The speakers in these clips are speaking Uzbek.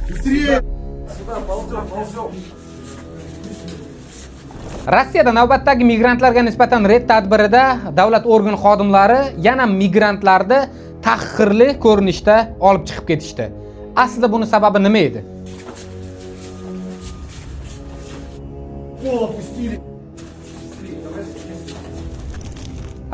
Быстрее! Rossiyada navbatdagi migrantlarga nisbatan red tadbirida davlat organ xodimlari yana migrantlarni tahqirli ko'rinishda olib chiqib ketishdi. Aslida buni sababi nima edi? Пол опустили.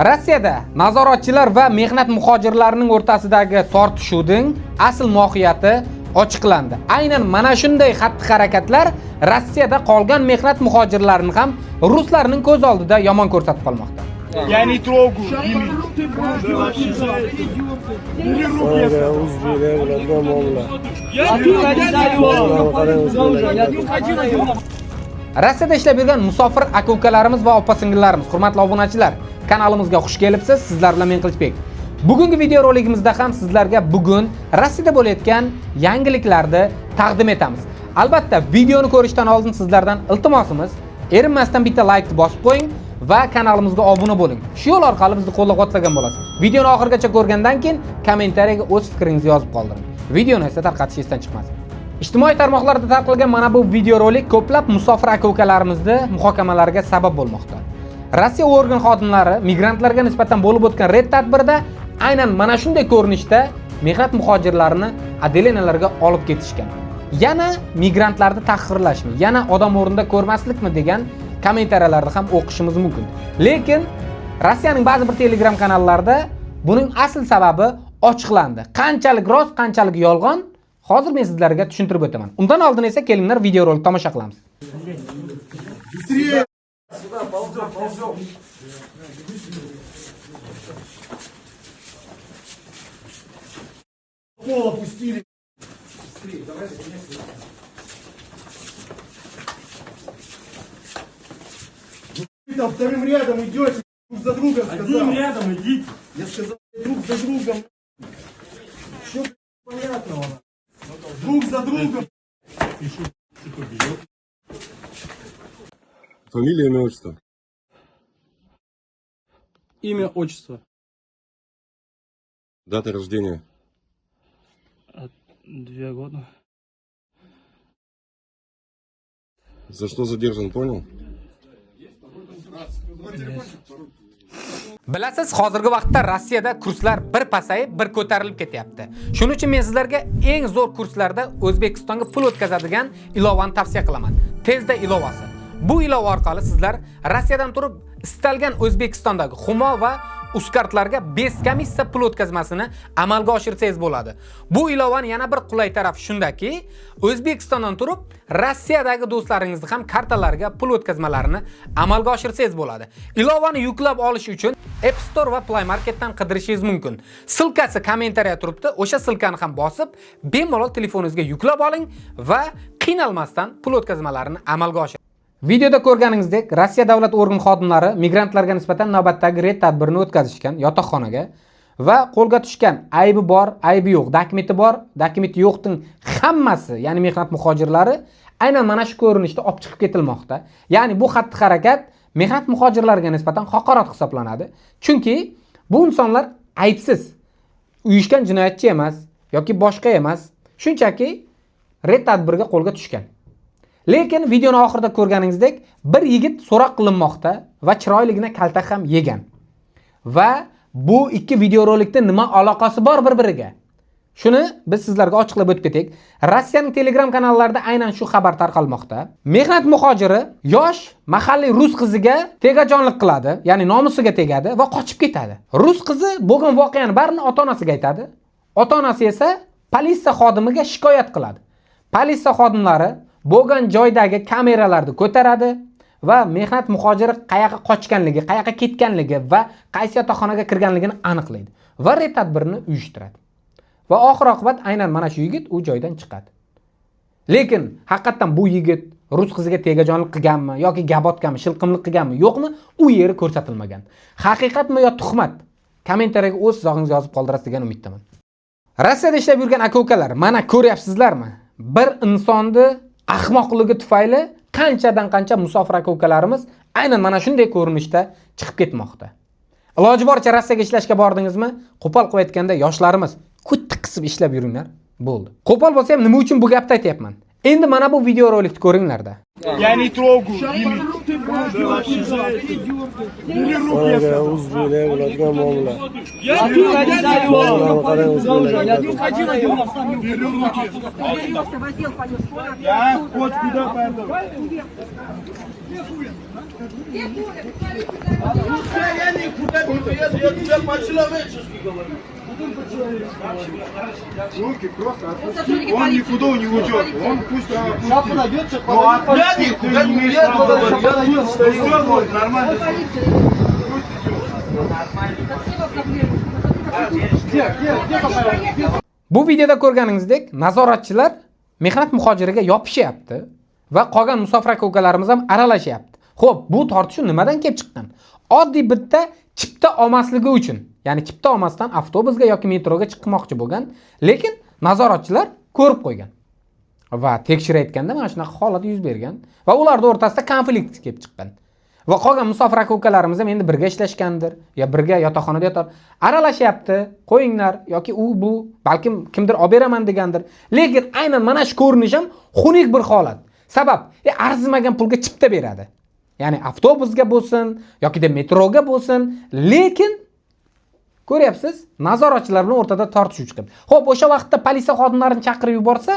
Rossiyada nazoratchilar va mehnat muhojirlarining o'rtasidagi tortishuvning asl mohiyati ochiqlandi. Aynan mana shunday xatti-harakatlar Rossiyada qolgan mehnat muhojirlarini ham ruslarning ko'z oldida yomon ko'rsatib qolmoqda. Я не трогаю. Rossiyada ishlab yurgan musofir aka-ukalarimiz va opa-singillarimiz, hurmatli obunachilar, kanalimizga xush kelibsiz. Sizlar bilan men Qilichbek. Bugungi video roligimizda ham sizlarga bugun Rossiyada bo'layotgan yangiliklarni taqdim etamiz. Albatta, videoni ko'rishdan oldin sizlardan iltimosimiz, erinmasdan bitta like bosib qo'ying va kanalimizga obuna bo'ling. Shu yo'l orqali bizni qo'llab-quvvatlagan bo'lasiz. Videoni oxirigacha ko'rgandan keyin kommentariyaga o'z fikringizni yozib qoldiring. Videoni esa tarqatish esdan chiqmasin. Ijtimoiy tarmoqlarda tarqalgan mana bu videorolik ko'plab musofir aka-ukalarimizni muhokamalariga sabab bo'lmoqda. Rossiya organ xodimlari migrantlarga nisbatan bo'lib o'tgan red tadbirida aynan mana shunday ko'rinishda mehnat muhojirlarini adelenalarga olib ketishgan. Yana migrantlarni tahqirlashmi, yana odam o'rnida ko'rmaslikmi degan kommentariyalarni ham o'qishimiz mumkin. Lekin Rossiyaning ba'zi bir Telegram kanallarida buning asl sababi ochiqlandi. Qanchalik rost, qanchalik yolg'on, hozir men sizlarga tushuntirib o'taman. Undan oldin esa kelinglar videorolik tomosha qilamiz. Быстрее! Сюда, ползем. Пол опустили. Быстрее, давай. Вы там вторым рядом идете, друг за другом сказал. Одним рядом идите. Я сказал, друг за другом. Что понятного? Друг за другом. Фамилия, имя, отчество. Имя, отчество. Дата рождения. 2 года. За что задержан, понял? Bilasiz, hozirgi vaqtda Rossiyada kurslar bir pasayib, bir ko'tarilib ketyapti. Shuning uchun men sizlarga eng zo'r kurslarda O'zbekistonga pul o'tkazadigan ilovani tavsiya qilaman. Tezda ilovasi. Bu ilova orqali sizlar Rossiyadan turib istalgan O'zbekistondagi Humo va Uzkartlarga bez komissiya pul o'tkazmasini amalga oshirsangiz bo'ladi. Bu ilovaning yana bir qulay tarafi shundaki, O'zbekistondan turib Rossiyadagi do'stlaringizni ham kartalariga pul o'tkazmalarini amalga oshirsangiz bo'ladi. Ilovani yuklab olish uchun App Store va Play Marketdan qidirishingiz mumkin. Silkasi kommentariyada turibdi. O'sha silkani ham bosib, bemalol telefoningizga yuklab oling va qiynalmasdan pul o'tkazmalarini amalga oshiring. Videoda ko'rganingizdek, Rossiya davlat organ xodimlari migrantlarga nisbatan navbatdagi red tadbirini o'tkazishgan yotoqxonaga va qo'lga tushgan aybi bor, aybi yo'q, dokumenti bor, dokumenti yo'qning hammasi, ya'ni mehnat muhojirlari aynan mana shu ko'rinishda olib chiqib ketilmoqda. Ya'ni bu xatti-harakat mehnat muhojirlariga nisbatan haqorat hisoblanadi. Chunki bu insonlar aybsiz, uyushgan jinoyatchi emas yoki boshqa emas, shunchaki red tadbirga qo'lga tushgan. Lekin videoni oxirida ko'rganingizdek, bir yigit so'roq qilinmoqda va chiroyligina kaltak ham yegan. Va bu ikki videorolikda nima aloqasi bor bir-biriga? Shuni biz sizlarga ochiqlab o'tib ketek. Rossiyaning Telegram kanallarida aynan shu xabar tarqalmoqda. Mehnat muhojiri yosh mahalliy rus qiziga tegajonlik qiladi, ya'ni nomusiga tegadi va qochib ketadi. Rus qizi bo'lgan voqeani barini ota-onasiga aytadi. Ota-onasi esa politsiya xodimiga shikoyat qiladi. Politsiya xodimlari bo'lgan joydagi kameralarni ko'taradi va mehnat muhojiri qayoqqa qochganligi, qayoqqa ketganligi va qaysi yotoqxonaga kirganligini aniqlaydi va red tadbirini uyushtiradi. Va oxir-oqibat aynan mana shu yigit u joydan chiqadi. Lekin haqiqatan bu yigit rus qiziga tegajonlik qilganmi yoki gabotganmi, shilqimlik qilganmi, yo'qmi, u yeri ko'rsatilmagan. Haqiqatmi yo tuhmat? Kommentariyaga o'z yozg'ingizni yozib qoldirasiz degan umiddaman. Rossiyada ishlab yurgan aka-ukalar, mana ko'ryapsizlarmi? Bir insonni ahmoqligi tufayli qanchadan qancha musofir aka-ukalarimiz aynan mana shunday ko'rinishda chiqib ketmoqda. Iloji boricha Rossiyaga ishlashga bordingizmi? Qo'pol qilib aytganda yoshlarimiz ko'tti qisib ishlab yuringlar. Bo'ldi. Qo'pol bo'lsa ham nima uchun bu gapni aytyapman? Endi mana bu videorolikni ko'ringlarda. Я не трогаю. Onaga o'zbeklar bo'ladigan muomala. Я хоть куда пойду. Я никуда не пойду. Я тебя по-человечески говорю. Руки просто отпусти. Он никуда не уйдет. Он пусть отпустит. Ну опять никуда не имеешь права говорить. Я тут стою. Нормально. Bu videoda ko'rganingizdek, nazoratchilar mehnat muhojiriga yopishyapti va qolgan musofir aka-ukalarimiz ham aralashyapti. Xo'p, bu tortishuv nimadan kelib chiqqan? Oddiy bitta chipta olmasligi uchun. Ya'ni chipta olmasdan avtobusga yoki metroga chiqmoqchi bo'lgan, lekin nazoratchilar ko'rib qo'ygan. Va tekshirayotganda mana shunaqa holat yuz bergan va ularning o'rtasida konflikt kelib chiqqan. Va qolgan musofir aka-ukalarimiz ham endi birga ishlashgandir, yo birga yotoqxonada yotar, aralashyapti, qo'yinglar yoki u bu balkim kimdir olib beraman degandir. Lekin aynan mana shu ko'rinish ham xunuk bir holat. Sabab, arzimagan pulga chipta beradi. Ya'ni avtobusga bo'lsin yoki metroga bo'lsin, lekin ko'ryapsiz, nazoratchilar bilan o'rtada tortishuv chiqdi. Xo'p, o'sha vaqtda politsiya xodimlarini chaqirib yuborsa,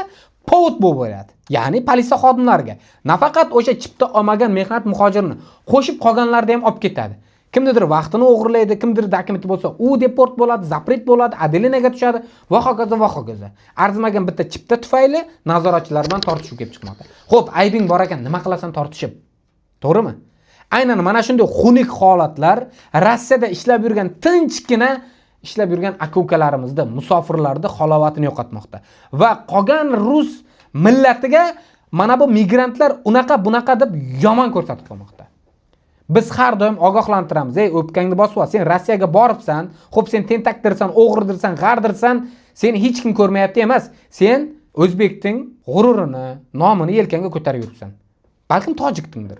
povod bo'lib bo'ladi. Ya'ni politsiya xodimlariga nafaqat o'sha chipta olmagan mehnat muhojirini qo'shib qolganlarni ham olib ketadi. Kimnidir vaqtini o'g'irlaydi, kimdir dokumenti bo'lsa, u deport bo'ladi, zapret bo'ladi, adelinaga tushadi va hokazo va hokazo. Arzimagan bitta chipta tufayli nazoratchilar bilan tortishuv kelib chiqmoqda. Xo'p, aybing bor ekan, nima qilasan tortishib? To'g'rimi? Aynan mana shunday xunuk holatlar Rossiyada ishlab yurgan tinchgina ishlab yurgan aka-ukalarimizda, musofirlarda halovatini yo'qotmoqda. Va qolgan rus millatiga mana bu migrantlar unaqa deb yomon ko'rsatib qo'ymoqda. Biz har doim ogohlantiramiz. Ey, o'pkangni bosib ol. Sen Rossiyaga boribsan, xo'p sen tentakdirsan, o'g'irdirsan, g'ardirsan, seni hech kim ko'rmayapti emas. Sen o'zbekning g'ururini, nomini yelkangga ko'tarib yuribsan. Balkim tojikdingdir.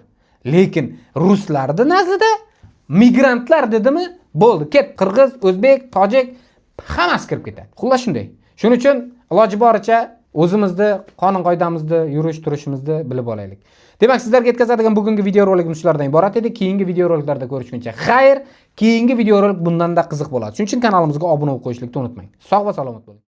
Lekin ruslarning nazarida migrantlar dedimi? Bo'ldi, ket qirg'iz, o'zbek, tojik hammasi kirib ketadi. Xullas shunday. Shuning uchun iloji boricha o'zimizni qonun-qoidamizni, yurish-turishimizni bilib olaylik. Demak, sizlarga yetkazadigan bugungi videorolikimiz shulardan iborat edi. Keyingi videoroliklarda ko'rishguncha xayr, keyingi videorolik bundan-da qiziq bo'ladi. Shuning uchun kanalimizga obuna bo'lib qo'yishlikni unutmang. Sog' va salomat bo'ling.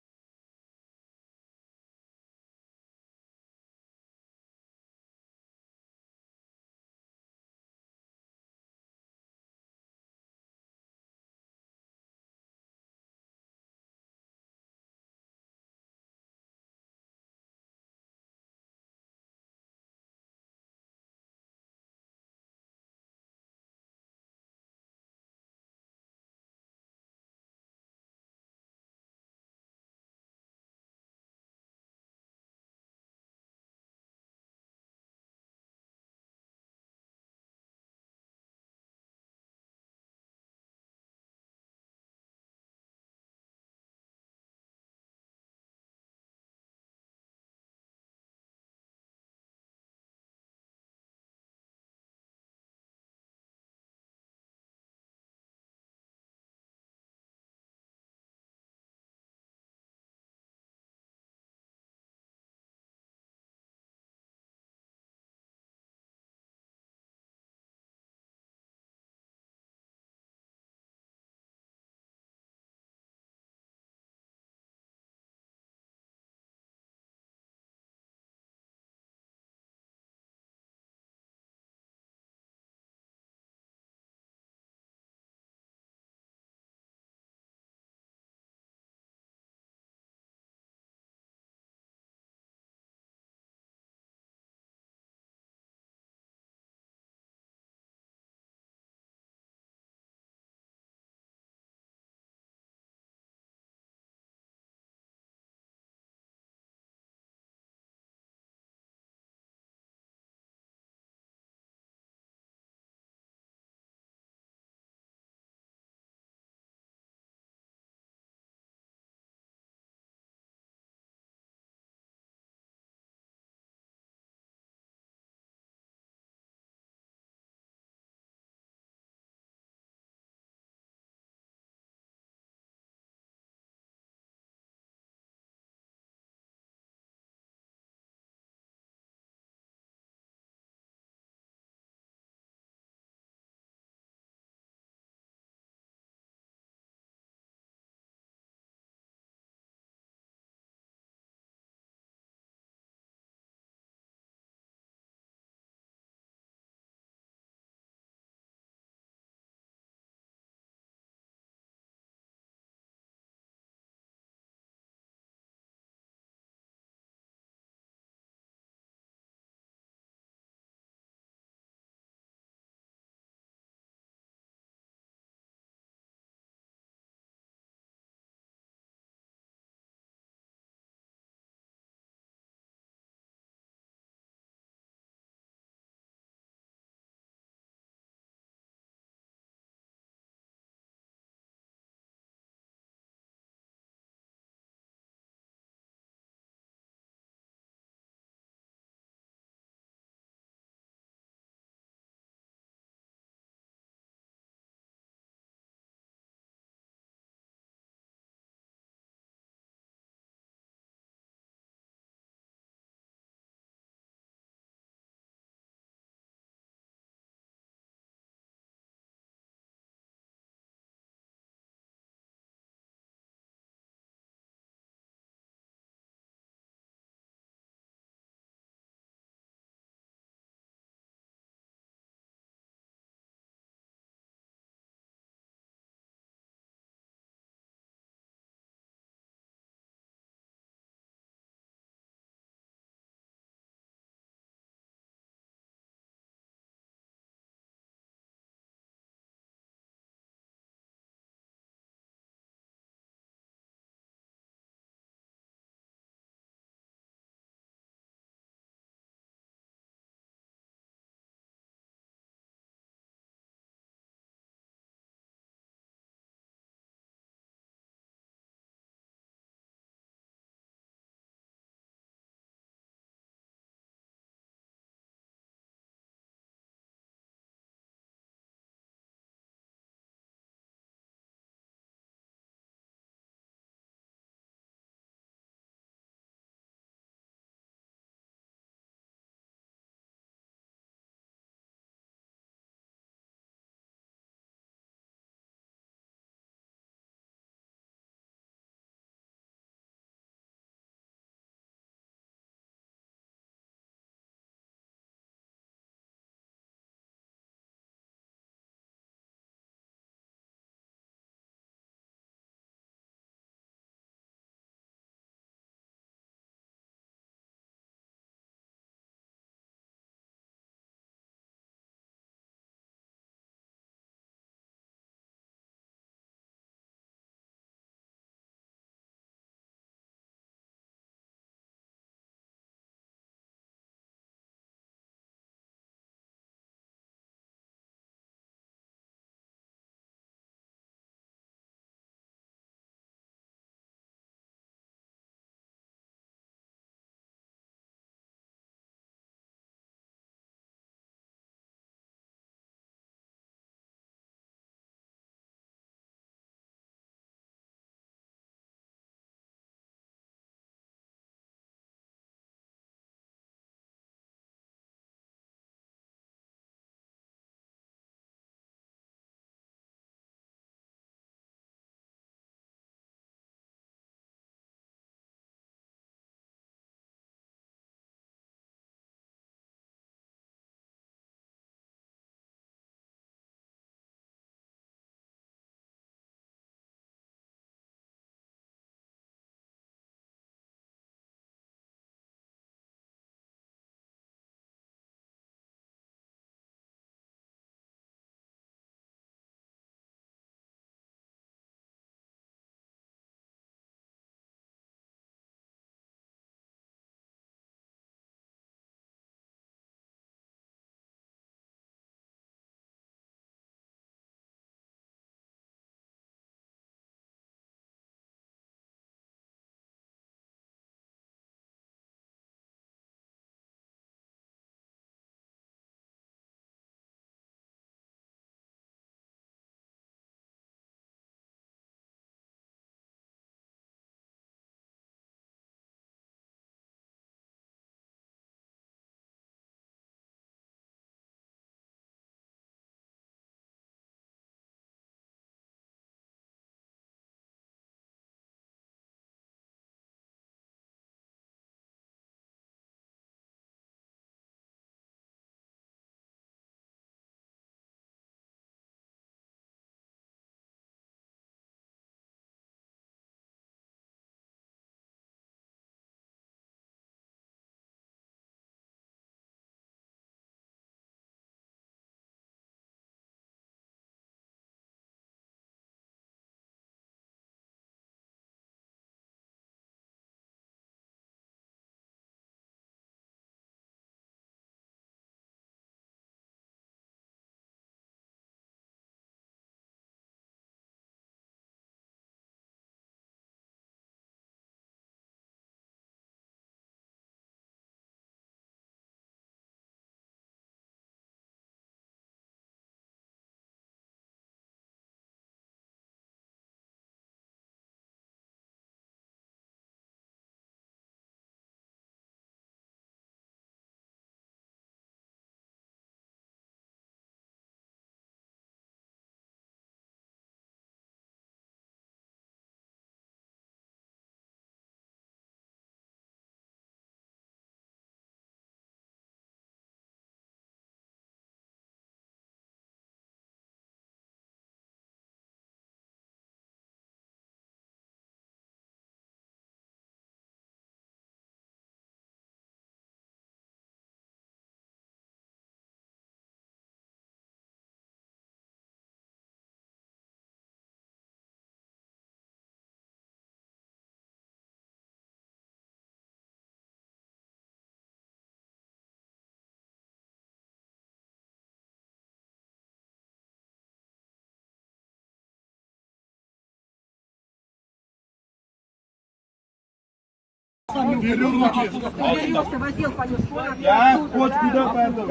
Убери руки. Берешься, в отдел пойдешь. Я хоть куда пойду.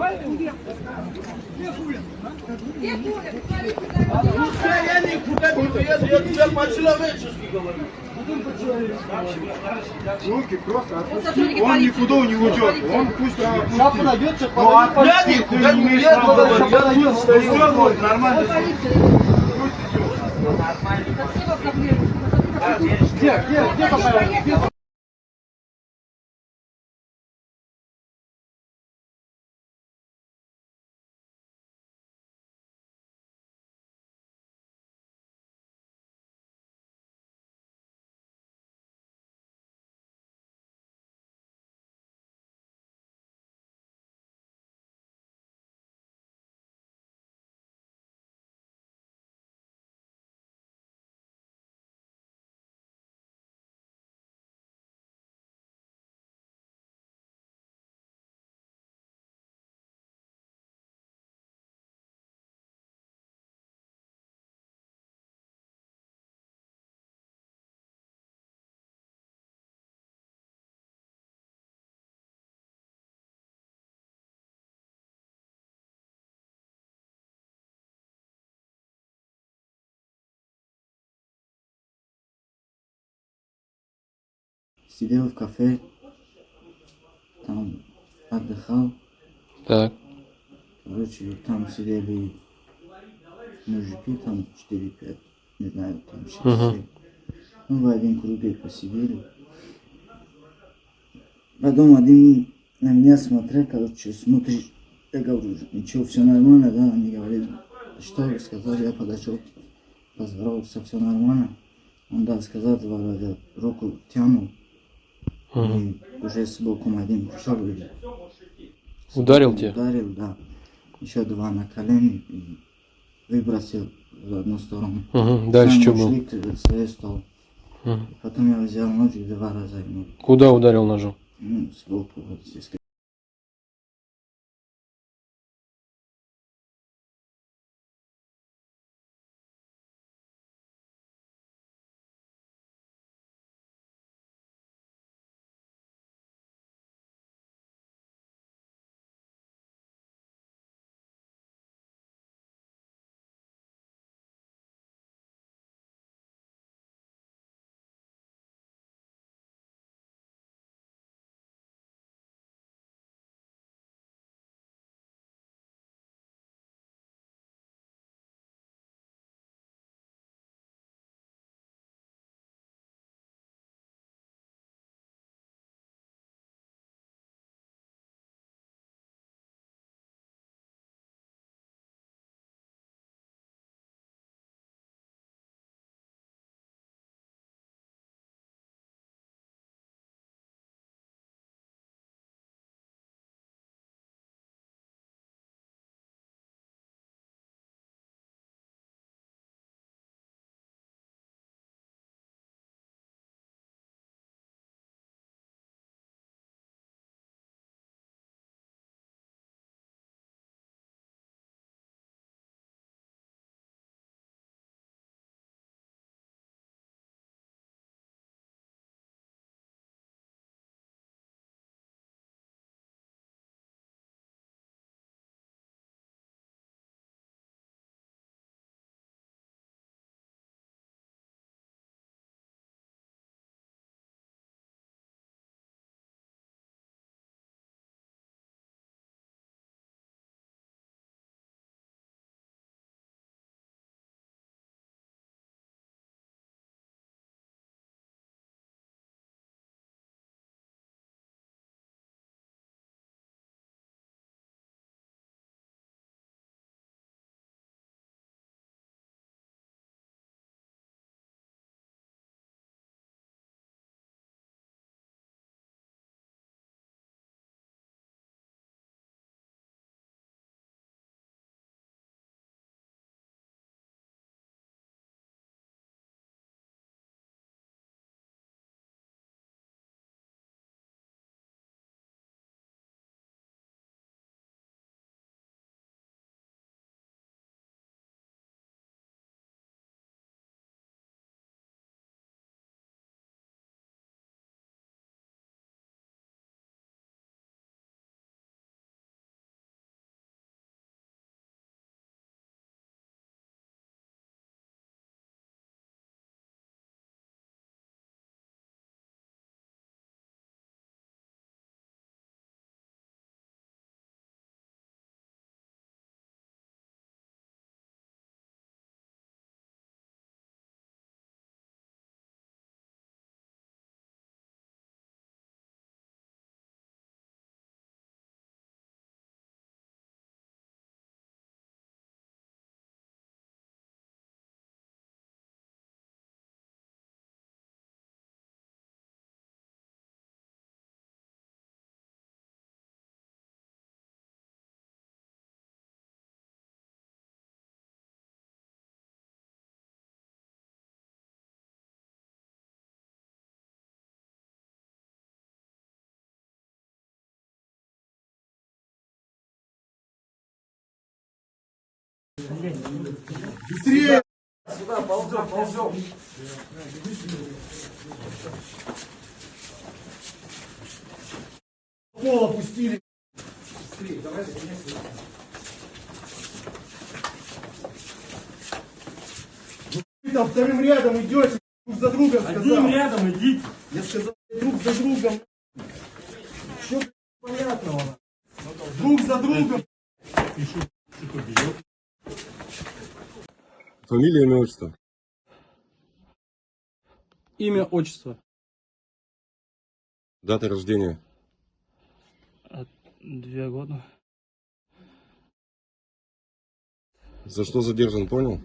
Я никуда не поеду, я тебя по-человечески говорю. Руки просто отпусти. Он никуда не уйдет. Он пусть отпустит. Ну отпусти, ты не имеешь права говорить. Я тут стою. Все будет нормально. Пусть идет. Где попал? Сидел в кафе, там отдыхал. Так. Короче, там сидели мужики, там 4-5, не знаю, там 6. Ну, в один круг посидели. Потом один на меня смотрел, короче, смотришь, я говорю, ничего, все нормально, да? Они говорят, что вы сказали, я подошел, поздоровался, все нормально. Он, да, сказал 2 раза, руку тянул. И уже с боком один пришел и Ударил тебя? ударил, да. Еще 2 на колени и выбросил в одну сторону. Дальше Сами что было? ушли к своей стол. Потом я взял нож и 2 раза ему, Куда ударил ножом? ну, сбоку вот здесь. Быстрее! Пол опустили. Вы там вторым рядом идете, друг за другом сказал. Одним рядом идите. Я сказал, друг за другом. Что понятного? Друг за другом. Фамилия, имя, отчество. Имя, отчество. Дата рождения. 2 года. За что задержан, понял?